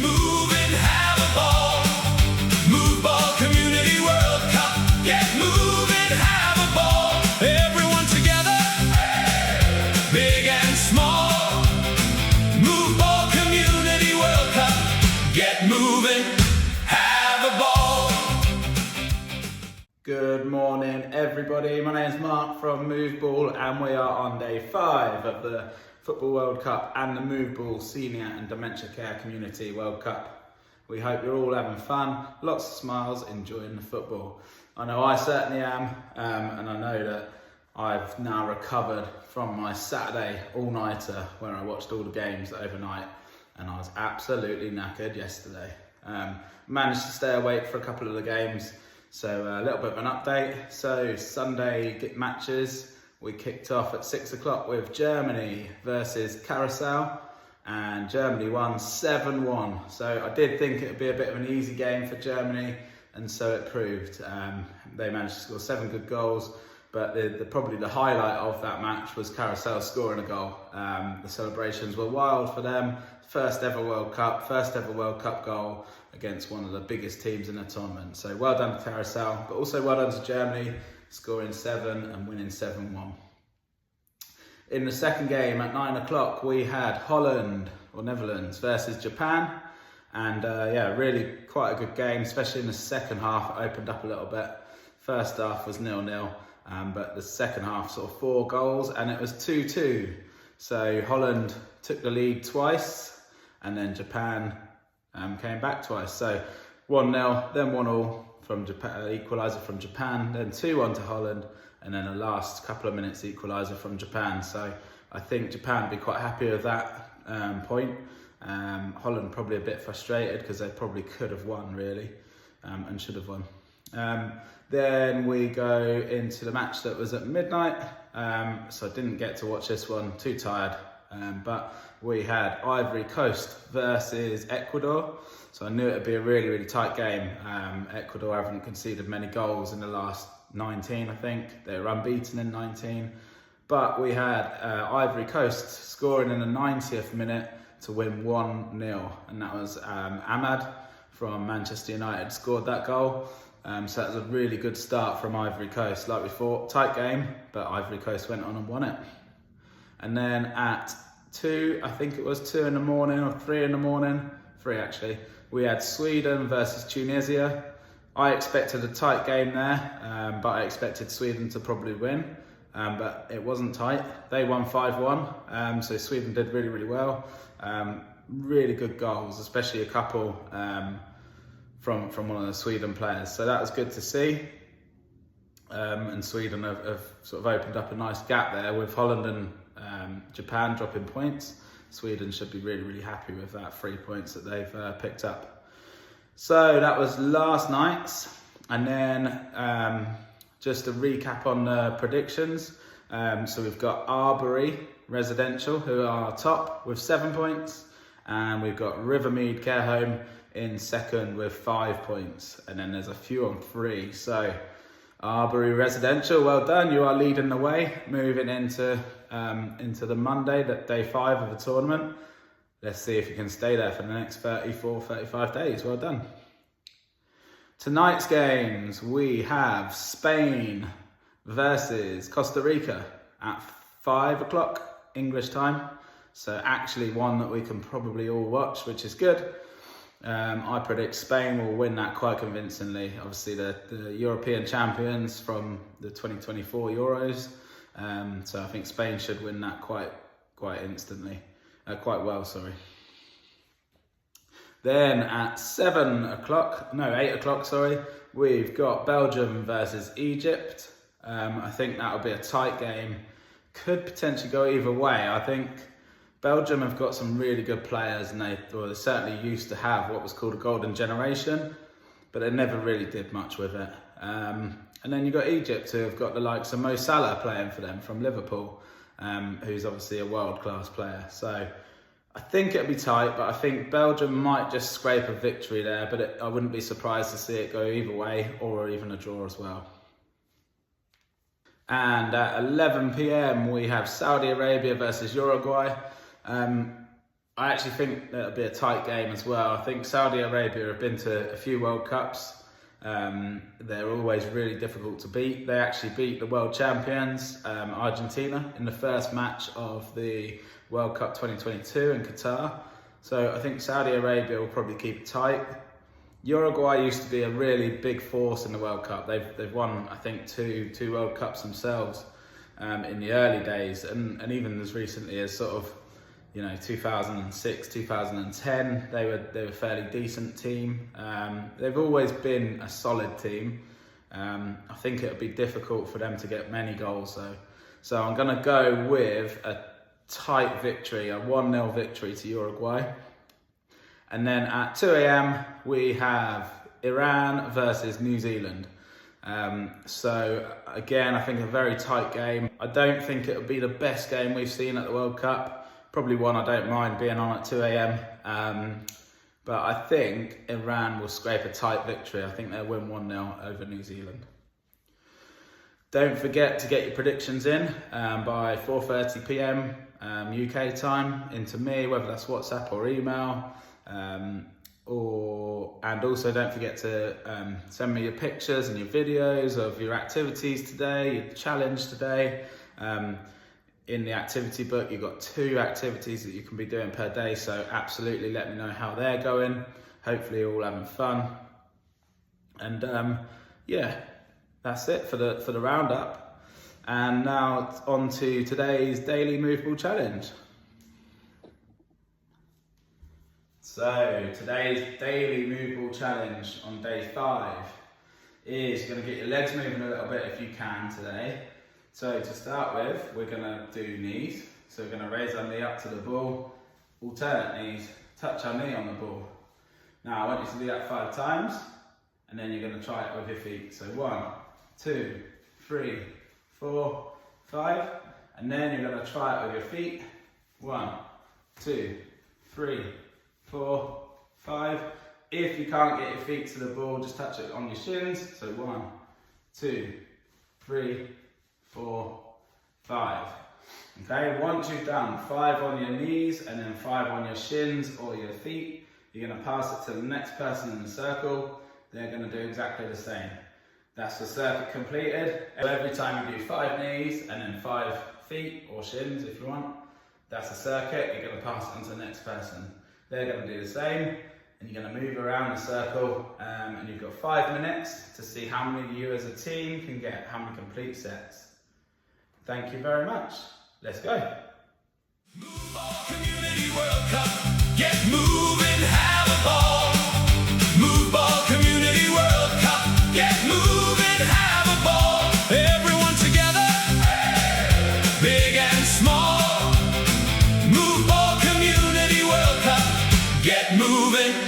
moving, have a ball. Move Ball Community World Cup. Get moving, have a ball. Everyone together, big and small. Move Ball Community World Cup. Get moving, have a ball. Good morning, everybody. My name's Mark from Move Ball, and we are on day 5 of the Football World Cup and the Move Ball Senior and Dementia Care Community World Cup. We hope you're all having fun, lots of smiles, enjoying the football. I know I certainly am, and I know that I've now recovered from my Saturday all-nighter where I watched all the games overnight, and I was absolutely knackered yesterday. Managed to stay awake for a couple of the games, so a little bit of an update. So Sunday matches, we kicked off at 6 o'clock with Germany versus Carousel, and Germany won 7-1. So I did think it would be a bit of an easy game for Germany, and so it proved. They managed to score 7 good goals, but probably the highlight of that match was Carousel scoring a goal. The celebrations were wild for them. First ever World Cup goal against one of the biggest teams in the tournament. So well done to Carousel, but also well done to Germany, scoring 7 and winning 7-1. In the second game at 9 o'clock, we had Netherlands versus Japan. And really quite a good game, especially in the second half. It opened up a little bit. First half was 0-0, but the second half sort of 4 goals, and it was 2-2. So Holland took the lead twice, and then Japan came back twice. So 1-0, then 1-1 from Japan, equaliser from Japan, then 2-1 to Holland, and then a last couple of minutes equaliser from Japan. So I think Japan would be quite happy with that point. Holland probably a bit frustrated because they probably could have won really, and should have won. Then we go into the match that was at midnight, so I didn't get to watch this one, too tired, but we had Ivory Coast versus Ecuador, so I knew it would be a really, really tight game. Ecuador haven't conceded many goals in the last 19, I think. They were unbeaten in 19, but we had Ivory Coast scoring in the 90th minute to win 1-0, and that was Ahmad from Manchester United scored that goal. So that was a really good start from Ivory Coast. Like we thought, tight game, but Ivory Coast went on and won it. And then at 2, I think it was 2 in the morning or 3 in the morning, 3 actually, we had Sweden versus Tunisia. I expected a tight game there, but I expected Sweden to probably win. But it wasn't tight. They won 5-1, so Sweden did really, really well. Really good goals, especially a couple from one of the Sweden players. So that was good to see. And Sweden have sort of opened up a nice gap there with Holland and Japan dropping points. Sweden should be really, really happy with that 3 points that they've picked up. So that was last night's, and then just a recap on the predictions. So we've got Arbury Residential, who are top with 7 points, and we've got Rivermead Care Home in second with 5 points, and then there's a few on 3. So Arbury Residential, well done, you are leading the way, moving into the Monday, that day 5 of the tournament. Let's see if you can stay there for the next 35 days. Well done. Tonight's games, we have Spain versus Costa Rica at 5 o'clock English time. So actually one that we can probably all watch, which is good. I predict Spain will win that quite convincingly. Obviously the European champions from the 2024 Euros. So I think Spain should win that quite well, sorry. Then at 8 o'clock, sorry, we've got Belgium versus Egypt. I think that'll be a tight game. Could potentially go either way. I think Belgium have got some really good players, and they certainly used to have what was called a golden generation, but they never really did much with it. And then you've got Egypt, who have got the likes of Mo Salah playing for them from Liverpool, who's obviously a world-class player. So I think it'll be tight, but I think Belgium might just scrape a victory there, but I wouldn't be surprised to see it go either way, or even a draw as well. And at 11 p.m, we have Saudi Arabia versus Uruguay. I actually think that'll be a tight game as well. I think Saudi Arabia have been to a few World Cups. They're always really difficult to beat. They actually beat the world champions, Argentina, in the first match of the World Cup 2022 in Qatar. So I think Saudi Arabia will probably keep it tight. Uruguay used to be a really big force in the World Cup. They've won, I think, two World Cups themselves in the early days, and even as recently as sort of 2006, 2010, they were a fairly decent team. They've always been a solid team. I think it'll be difficult for them to get many goals though. So I'm going to go with a tight victory, a 1-0 victory to Uruguay. And then at 2 a.m. we have Iran versus New Zealand. So again, I think a very tight game. I don't think it'll be the best game we've seen at the World Cup. Probably one I don't mind being on at 2 a.m. But I think Iran will scrape a tight victory. I think they'll win 1-0 over New Zealand. Don't forget to get your predictions in by 4:30 p.m. UK time into me, whether that's WhatsApp or email. And also don't forget to send me your pictures and your videos of your activities today, your challenge today. In the activity book, you've got 2 activities that you can be doing per day, so absolutely let me know how they're going. Hopefully you're all having fun. And yeah, that's it for the roundup. And now on to today's daily Move Ball challenge. So today's daily Move Ball challenge on day 5 is you're going to get your legs moving a little bit if you can today. So to start with, we're going to do knees. So we're going to raise our knee up to the ball, alternate knees, touch our knee on the ball. Now I want you to do that 5 times, and then you're going to try it with your feet. So 1, 2, 3, 4, 5, and then you're going to try it with your feet. 1, 2, 3, 4, 5. If you can't get your feet to the ball, just touch it on your shins. So 1, 2, 3, 4, 5. Okay, once you've done 5 on your knees and then 5 on your shins or your feet, you're going to pass it to the next person in the circle. They're going to do exactly the same. That's the circuit completed. Every time you do 5 knees and then 5 feet or shins if you want, that's a circuit. You're going to pass it on to the next person. They're going to do the same, and you're going to move around the circle, and you've got 5 minutes to see how many of you as a team can get how many complete sets. Thank you very much. Let's go. Move Ball Community World Cup. Get moving, have a ball. Move Ball Community World Cup. Get moving, have a ball. Everyone together, big and small. Move Ball Community World Cup. Get moving.